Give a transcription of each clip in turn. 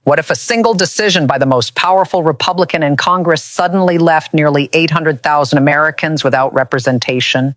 What if a single decision by the most powerful Republican in Congress suddenly left nearly 800,000 Americans without representation?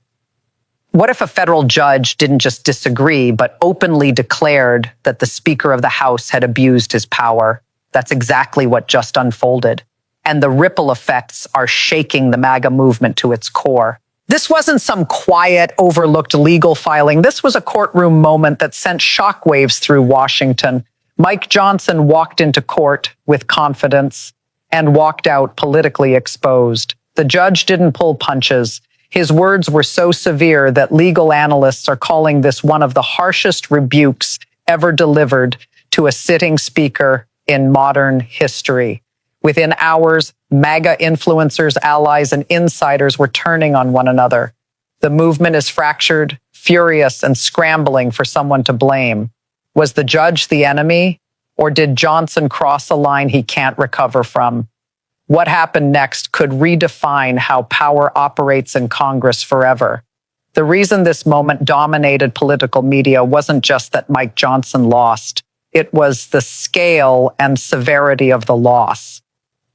What if a federal judge didn't just disagree, but openly declared that the Speaker of the House had abused his power? That's exactly what just unfolded. And the ripple effects are shaking the MAGA movement to its core. This wasn't some quiet, overlooked legal filing. This was a courtroom moment that sent shockwaves through Washington. Mike Johnson walked into court with confidence and walked out politically exposed. The judge didn't pull punches. His words were so severe that legal analysts are calling this one of the harshest rebukes ever delivered to a sitting speaker in modern history. Within hours, MAGA influencers, allies, and insiders were turning on one another. The movement is fractured, furious, and scrambling for someone to blame. Was the judge the enemy, or did Johnson cross a line he can't recover from? What happened next could redefine how power operates in Congress forever. The reason this moment dominated political media wasn't just that Mike Johnson lost. It was the scale and severity of the loss.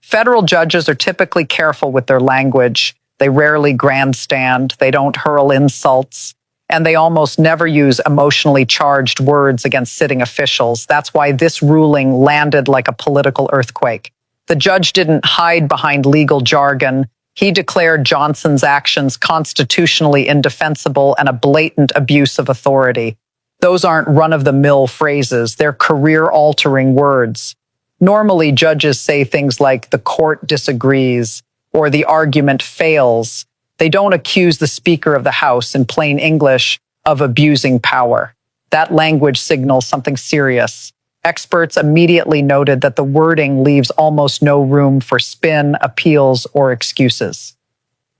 Federal judges are typically careful with their language. They rarely grandstand. They don't hurl insults. And they almost never use emotionally charged words against sitting officials. That's why this ruling landed like a political earthquake. The judge didn't hide behind legal jargon. He declared Johnson's actions constitutionally indefensible and a blatant abuse of authority. Those aren't run-of-the-mill phrases. They're career-altering words. Normally, judges say things like, the court disagrees, or the argument fails. They don't accuse the Speaker of the House, in plain English, of abusing power. That language signals something serious. Experts immediately noted that the wording leaves almost no room for spin, appeals, or excuses.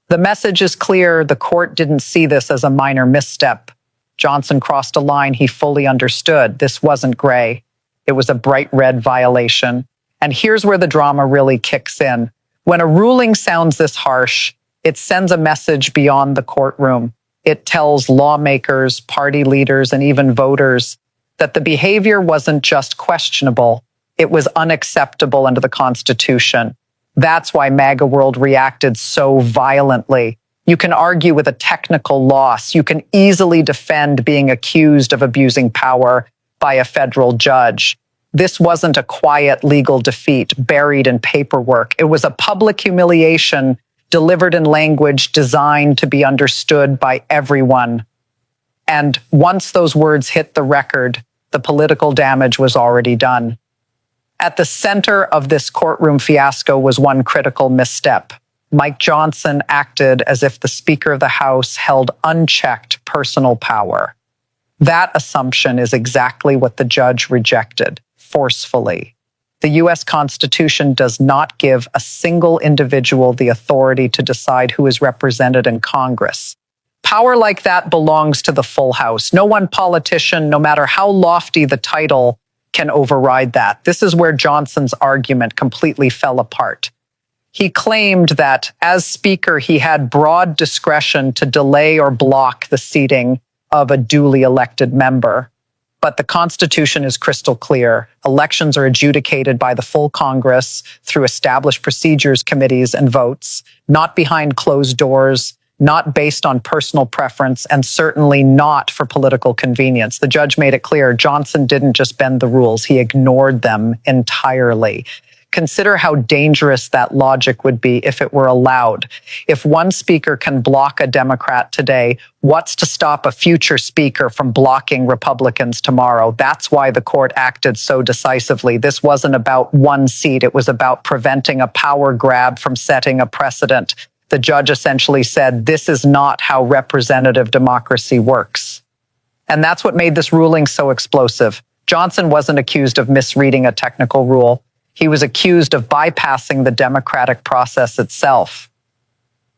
The message is clear. The court didn't see this as a minor misstep. Johnson crossed a line he fully understood. This wasn't gray. It was a bright red violation. And here's where the drama really kicks in. When a ruling sounds this harsh, it sends a message beyond the courtroom. It tells lawmakers, party leaders, and even voters that the behavior wasn't just questionable, it was unacceptable under the Constitution. That's why MAGA World reacted so violently. You can argue with a technical loss. You can easily defend being accused of abusing power by a federal judge. This wasn't a quiet legal defeat buried in paperwork. It was a public humiliation delivered in language designed to be understood by everyone. And once those words hit the record, the political damage was already done. At the center of this courtroom fiasco was one critical misstep. Mike Johnson acted as if the Speaker of the House held unchecked personal power. That assumption is exactly what the judge rejected, forcefully. The U.S. Constitution does not give a single individual the authority to decide who is represented in Congress. Power like that belongs to the full House. No one politician, no matter how lofty the title, can override that. This is where Johnson's argument completely fell apart. He claimed that, as Speaker, he had broad discretion to delay or block the seating of a duly elected member. But the Constitution is crystal clear. Elections are adjudicated by the full Congress through established procedures, committees, and votes, not behind closed doors, not based on personal preference, and certainly not for political convenience. The judge made it clear Johnson didn't just bend the rules, he ignored them entirely. Consider how dangerous that logic would be if it were allowed. If one speaker can block a Democrat today, what's to stop a future speaker from blocking Republicans tomorrow? That's why the court acted so decisively. This wasn't about one seat. It was about preventing a power grab from setting a precedent. The judge essentially said, this is not how representative democracy works. And that's what made this ruling so explosive. Johnson wasn't accused of misreading a technical rule. He was accused of bypassing the democratic process itself.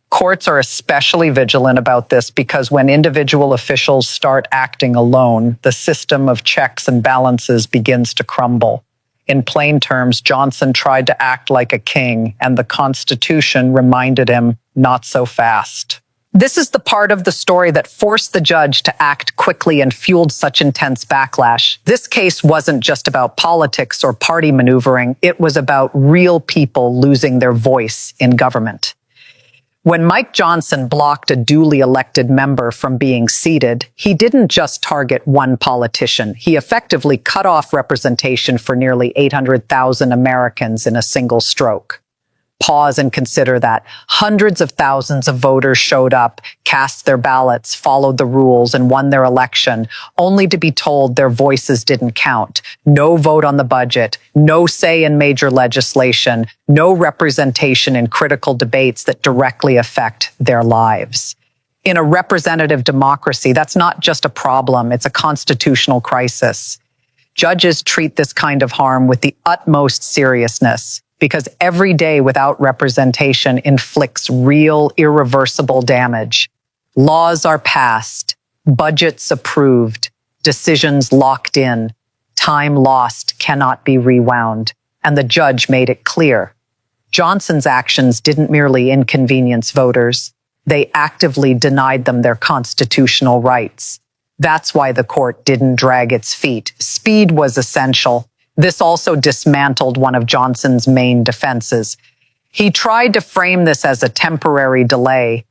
Courts are especially vigilant about this because when individual officials start acting alone, the system of checks and balances begins to crumble. In plain terms, Johnson tried to act like a king, and the Constitution reminded him, not so fast. This is the part of the story that forced the judge to act quickly and fueled such intense backlash. This case wasn't just about politics or party maneuvering. It was about real people losing their voice in government. When Mike Johnson blocked a duly elected member from being seated, he didn't just target one politician. He effectively cut off representation for nearly 800,000 Americans in a single stroke. Pause and consider that. Hundreds of thousands of voters showed up, cast their ballots, followed the rules, and won their election, only to be told their voices didn't count. No vote on the budget, no say in major legislation, no representation in critical debates that directly affect their lives. In a representative democracy, that's not just a problem, it's a constitutional crisis. Judges treat this kind of harm with the utmost seriousness, because every day without representation inflicts real, irreversible damage. Laws are passed, budgets approved, decisions locked in, time lost cannot be rewound, and the judge made it clear. Johnson's actions didn't merely inconvenience voters, they actively denied them their constitutional rights. That's why the court didn't drag its feet. Speed was essential. This also dismantled one of Johnson's main defenses. He tried to frame this as a temporary delay,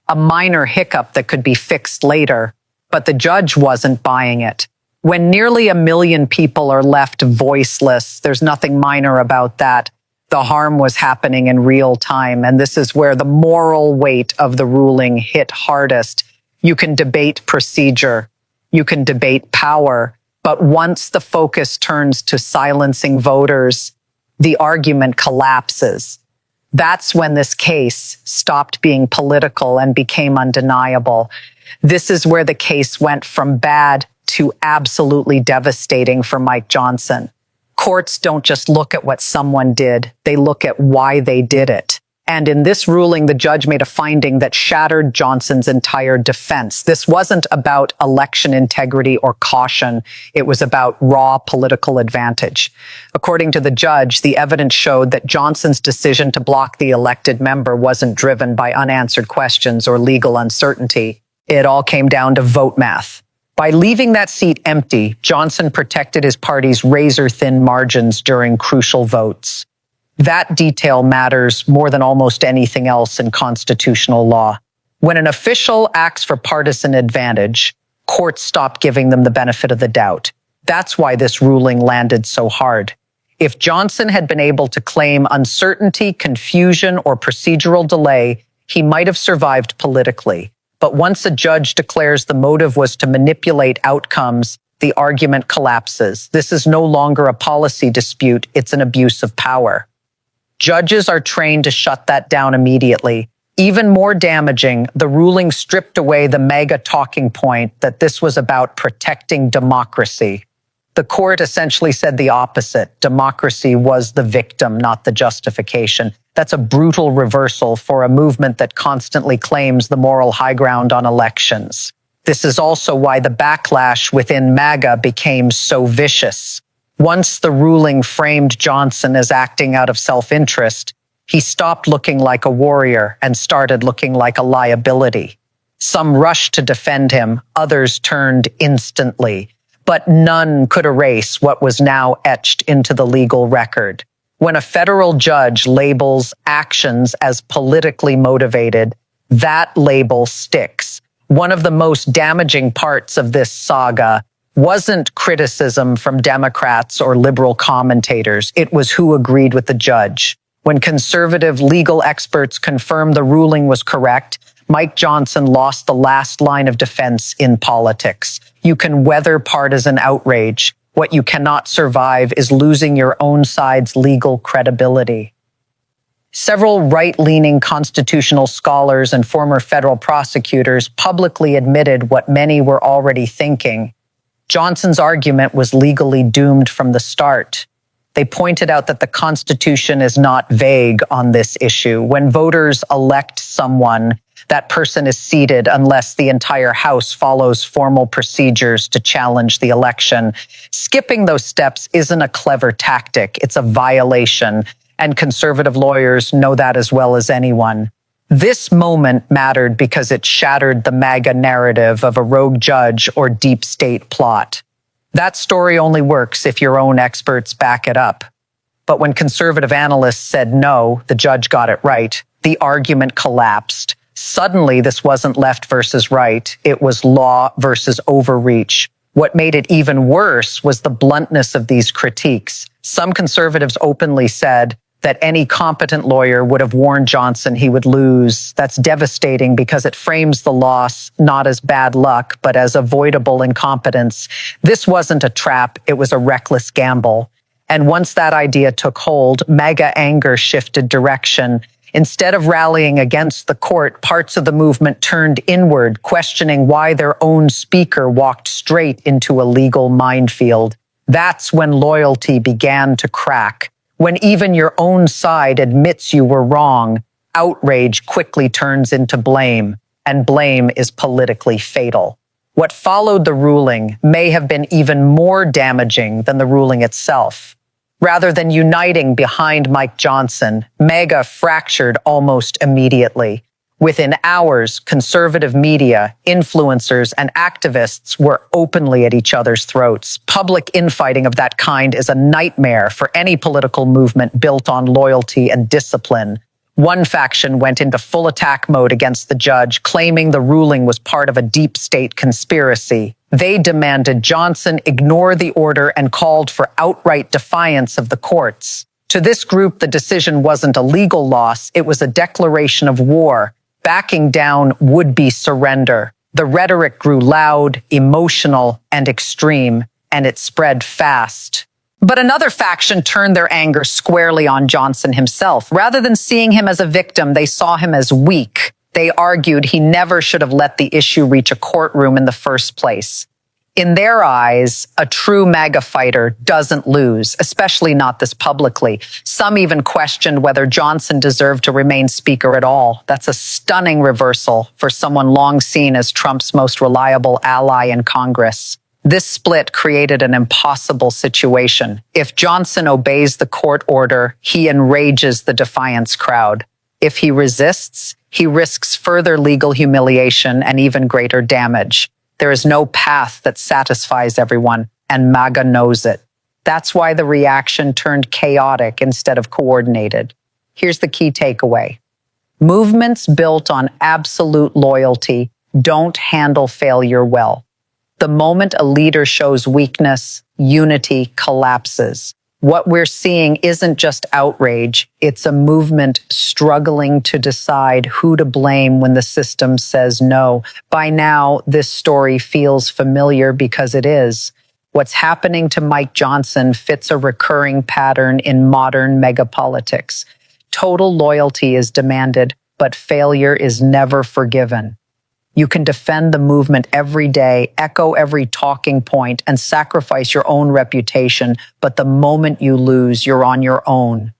a minor hiccup that could be fixed later, but the judge wasn't buying it. When nearly 1 million people are left voiceless, there's nothing minor about that. The harm was happening in real time, and this is where the moral weight of the ruling hit hardest. You can debate procedure, you can debate power, but once the focus turns to silencing voters, the argument collapses. That's when this case stopped being political and became undeniable. This is where the case went from bad to absolutely devastating for Mike Johnson. Courts don't just look at what someone did, they look at why they did it. And in this ruling, the judge made a finding that shattered Johnson's entire defense. This wasn't about election integrity or caution. It was about raw political advantage. According to the judge, the evidence showed that Johnson's decision to block the elected member wasn't driven by unanswered questions or legal uncertainty. It all came down to vote math. By leaving that seat empty, Johnson protected his party's razor-thin margins during crucial votes. That detail matters more than almost anything else in constitutional law. When an official acts for partisan advantage, courts stop giving them the benefit of the doubt. That's why this ruling landed so hard. If Johnson had been able to claim uncertainty, confusion, or procedural delay, he might have survived politically. But once a judge declares the motive was to manipulate outcomes, the argument collapses. This is no longer a policy dispute, it's an abuse of power. Judges are trained to shut that down immediately. Even more damaging, the ruling stripped away the MAGA talking point that this was about protecting democracy. The court essentially said the opposite. Democracy was the victim, not the justification. That's a brutal reversal for a movement that constantly claims the moral high ground on elections. This is also why the backlash within MAGA became so vicious. Once the ruling framed Johnson as acting out of self-interest, he stopped looking like a warrior and started looking like a liability. Some rushed to defend him, others turned instantly, but none could erase what was now etched into the legal record. When a federal judge labels actions as politically motivated, that label sticks. One of the most damaging parts of this saga wasn't criticism from Democrats or liberal commentators. It was who agreed with the judge. When conservative legal experts confirmed the ruling was correct, Mike Johnson lost the last line of defense in politics. You can weather partisan outrage. What you cannot survive is losing your own side's legal credibility. Several right-leaning constitutional scholars and former federal prosecutors publicly admitted what many were already thinking. Johnson's argument was legally doomed from the start. They pointed out that the Constitution is not vague on this issue. When voters elect someone, that person is seated unless the entire House follows formal procedures to challenge the election. Skipping those steps isn't a clever tactic, it's a violation, and conservative lawyers know that as well as anyone. This moment mattered because it shattered the MAGA narrative of a rogue judge or deep state plot. That story only works if your own experts back it up. But when conservative analysts said no, the judge got it right, the argument collapsed. Suddenly, this wasn't left versus right. It was law versus overreach. What made it even worse was the bluntness of these critiques. Some conservatives openly said that any competent lawyer would have warned Johnson he would lose. That's devastating because it frames the loss not as bad luck, but as avoidable incompetence. This wasn't a trap, it was a reckless gamble. And once that idea took hold, MAGA anger shifted direction. Instead of rallying against the court, parts of the movement turned inward, questioning why their own speaker walked straight into a legal minefield. That's when loyalty began to crack. When even your own side admits you were wrong, outrage quickly turns into blame, and blame is politically fatal. What followed the ruling may have been even more damaging than the ruling itself. Rather than uniting behind Mike Johnson, MAGA fractured almost immediately. Within hours, conservative media, influencers, and activists were openly at each other's throats. Public infighting of that kind is a nightmare for any political movement built on loyalty and discipline. One faction went into full attack mode against the judge, claiming the ruling was part of a deep state conspiracy. They demanded Johnson ignore the order and called for outright defiance of the courts. To this group, the decision wasn't a legal loss, it was a declaration of war. Backing down would be surrender. The rhetoric grew loud, emotional, and extreme, and it spread fast. But another faction turned their anger squarely on Johnson himself. Rather than seeing him as a victim, they saw him as weak. They argued he never should have let the issue reach a courtroom in the first place. In their eyes, a true MAGA fighter doesn't lose, especially not this publicly. Some even questioned whether Johnson deserved to remain speaker at all. That's a stunning reversal for someone long seen as Trump's most reliable ally in Congress. This split created an impossible situation. If Johnson obeys the court order, he enrages the defiance crowd. If he resists, he risks further legal humiliation and even greater damage. There is no path that satisfies everyone, and MAGA knows it. That's why the reaction turned chaotic instead of coordinated. Here's the key takeaway. Movements built on absolute loyalty don't handle failure well. The moment a leader shows weakness, unity collapses. What we're seeing isn't just outrage, it's a movement struggling to decide who to blame when the system says no. By now, this story feels familiar because it is. What's happening to Mike Johnson fits a recurring pattern in modern megapolitics. Total loyalty is demanded, but failure is never forgiven. You can defend the movement every day, echo every talking point, and sacrifice your own reputation, but the moment you lose, you're on your own.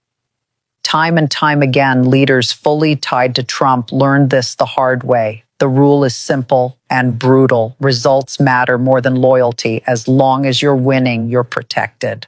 Time and time again, leaders fully tied to Trump learned this the hard way. The rule is simple and brutal. Results matter more than loyalty. As long as you're winning, you're protected.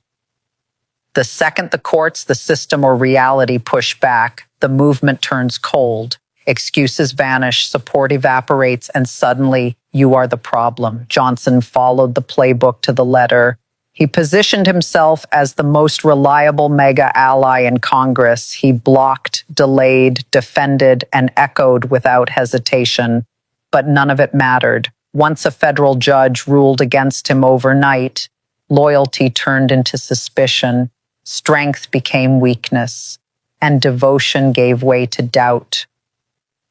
The second the courts, the system, or reality push back, the movement turns cold. Excuses vanish, support evaporates, and suddenly you are the problem. Johnson followed the playbook to the letter. He positioned himself as the most reliable MAGA ally in Congress. He blocked, delayed, defended, and echoed without hesitation. But none of it mattered. Once a federal judge ruled against him overnight, loyalty turned into suspicion, strength became weakness, and devotion gave way to doubt.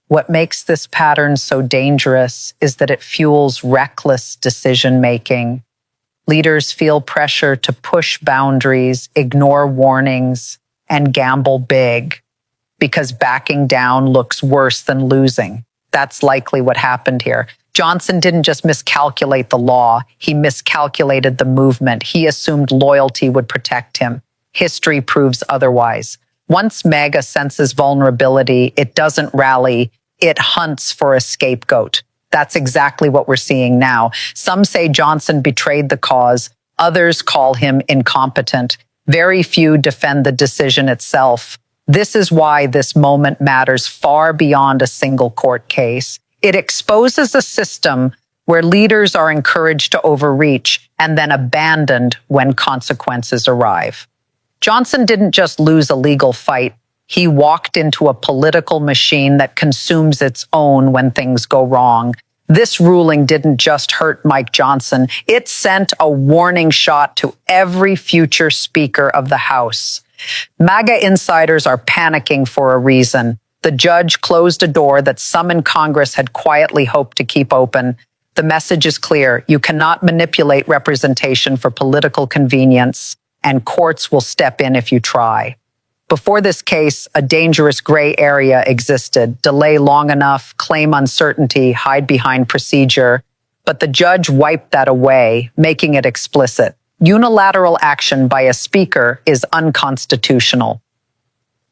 What makes this pattern so dangerous is that it fuels reckless decision-making. Leaders feel pressure to push boundaries, ignore warnings, and gamble big because backing down looks worse than losing. That's likely what happened here. Johnson didn't just miscalculate the law, he miscalculated the movement. He assumed loyalty would protect him. History proves otherwise. Once MAGA senses vulnerability, it doesn't rally, it hunts for a scapegoat. That's exactly what we're seeing now. Some say Johnson betrayed the cause, others call him incompetent. Very few defend the decision itself. This is why this moment matters far beyond a single court case. It exposes a system where leaders are encouraged to overreach and then abandoned when consequences arrive. Johnson didn't just lose a legal fight. He walked into a political machine that consumes its own when things go wrong. This ruling didn't just hurt Mike Johnson. It sent a warning shot to every future Speaker of the House. MAGA insiders are panicking for a reason. The judge closed a door that some in Congress had quietly hoped to keep open. The message is clear. You cannot manipulate representation for political convenience, and courts will step in if you try. Before this case, a dangerous gray area existed. Delay long enough, claim uncertainty, hide behind procedure. But the judge wiped that away, making it explicit. Unilateral action by a speaker is unconstitutional.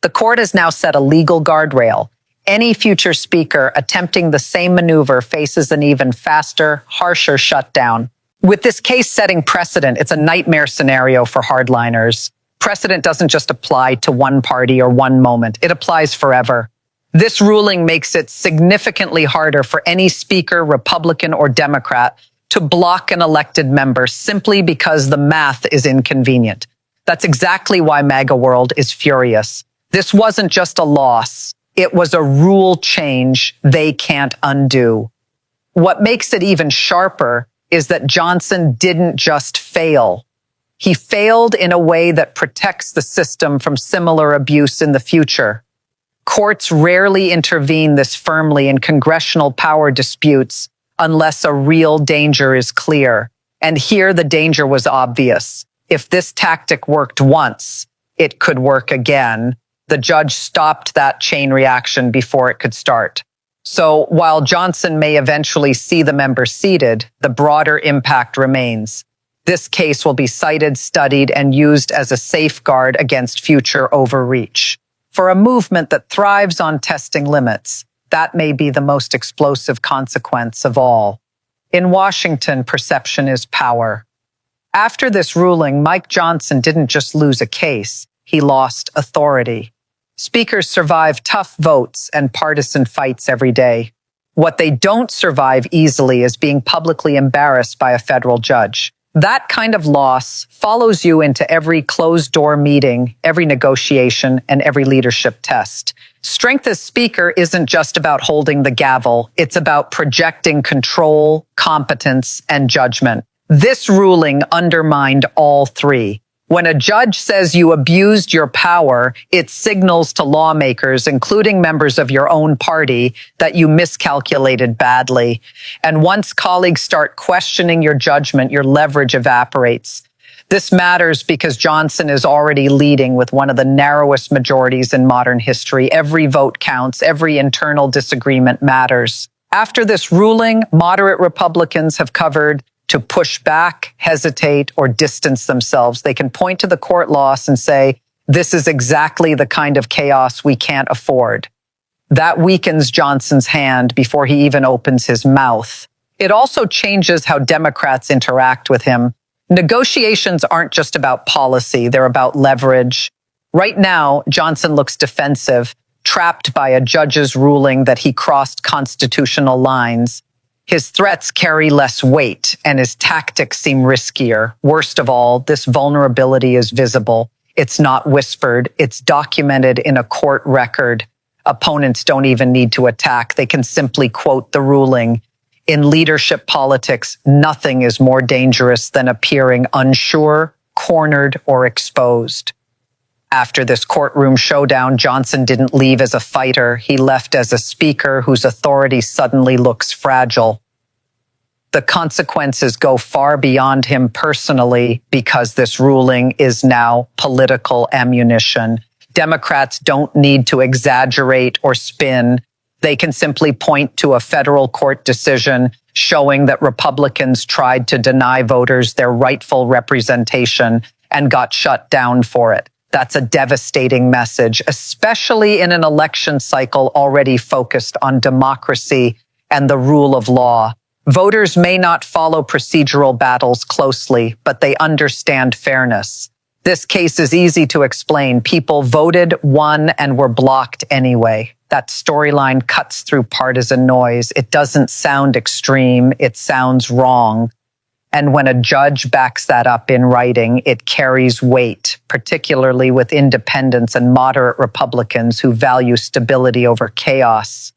The court has now set a legal guardrail. Any future speaker attempting the same maneuver faces an even faster, harsher shutdown. With this case setting precedent, it's a nightmare scenario for hardliners. Precedent doesn't just apply to one party or one moment. It applies forever. This ruling makes it significantly harder for any speaker, Republican or Democrat, to block an elected member simply because the math is inconvenient. That's exactly why MAGA world is furious. This wasn't just a loss. It was a rule change they can't undo. What makes it even sharper is that Johnson didn't just fail. He failed in a way that protects the system from similar abuse in the future. Courts rarely intervene this firmly in congressional power disputes unless a real danger is clear. And here the danger was obvious. If this tactic worked once, it could work again. The judge stopped that chain reaction before it could start. So while Johnson may eventually see the member seated, the broader impact remains. This case will be cited, studied, and used as a safeguard against future overreach. For a movement that thrives on testing limits, that may be the most explosive consequence of all. In Washington, perception is power. After this ruling, Mike Johnson didn't just lose a case, he lost authority. Speakers survive tough votes and partisan fights every day. What they don't survive easily is being publicly embarrassed by a federal judge. That kind of loss follows you into every closed-door meeting, every negotiation, and every leadership test. Strength as speaker isn't just about holding the gavel. It's about projecting control, competence, and judgment. This ruling undermined all three. When a judge says you abused your power, it signals to lawmakers, including members of your own party, that you miscalculated badly. And once colleagues start questioning your judgment, your leverage evaporates. This matters because Johnson is already leading with one of the narrowest majorities in modern history. Every vote counts. Every internal disagreement matters. After this ruling, moderate Republicans have covered to push back, hesitate, or distance themselves. They can point to the court loss and say, this is exactly the kind of chaos we can't afford. That weakens Johnson's hand before he even opens his mouth. It also changes how Democrats interact with him. Negotiations aren't just about policy, they're about leverage. Right now, Johnson looks defensive, trapped by a judge's ruling that he crossed constitutional lines. His threats carry less weight, and his tactics seem riskier. Worst of all, this vulnerability is visible. It's not whispered. It's documented in a court record. Opponents don't even need to attack. They can simply quote the ruling. In leadership politics, nothing is more dangerous than appearing unsure, cornered, or exposed. After this courtroom showdown, Johnson didn't leave as a fighter. He left as a speaker whose authority suddenly looks fragile. The consequences go far beyond him personally because this ruling is now political ammunition. Democrats don't need to exaggerate or spin. They can simply point to a federal court decision showing that Republicans tried to deny voters their rightful representation and got shut down for it. That's a devastating message, especially in an election cycle already focused on democracy and the rule of law. Voters may not follow procedural battles closely, but they understand fairness. This case is easy to explain. People voted, won, and were blocked anyway. That storyline cuts through partisan noise. It doesn't sound extreme. It sounds wrong. And when a judge backs that up in writing, it carries weight, particularly with independents and moderate Republicans who value stability over chaos.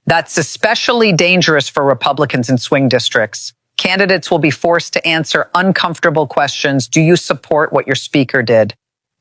That's especially dangerous for Republicans in swing districts. Candidates will be forced to answer uncomfortable questions. Do you support what your speaker did?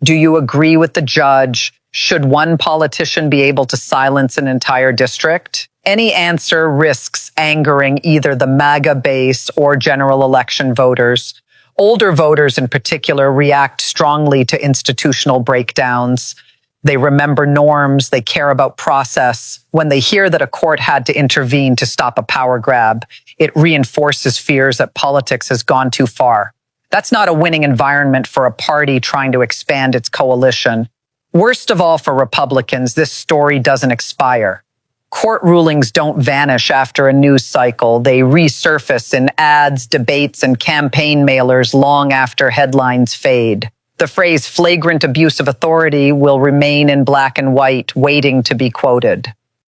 Do you agree with the judge? Should one politician be able to silence an entire district? Any answer risks angering either the MAGA base or general election voters. Older voters in particular react strongly to institutional breakdowns. They remember norms. They care about process. When they hear that a court had to intervene to stop a power grab, it reinforces fears that politics has gone too far. That's not a winning environment for a party trying to expand its coalition. Worst of all for Republicans, this story doesn't expire. Court rulings don't vanish after a news cycle. They resurface in ads, debates, and campaign mailers long after headlines fade. The phrase flagrant abuse of authority will remain in black and white, waiting to be quoted.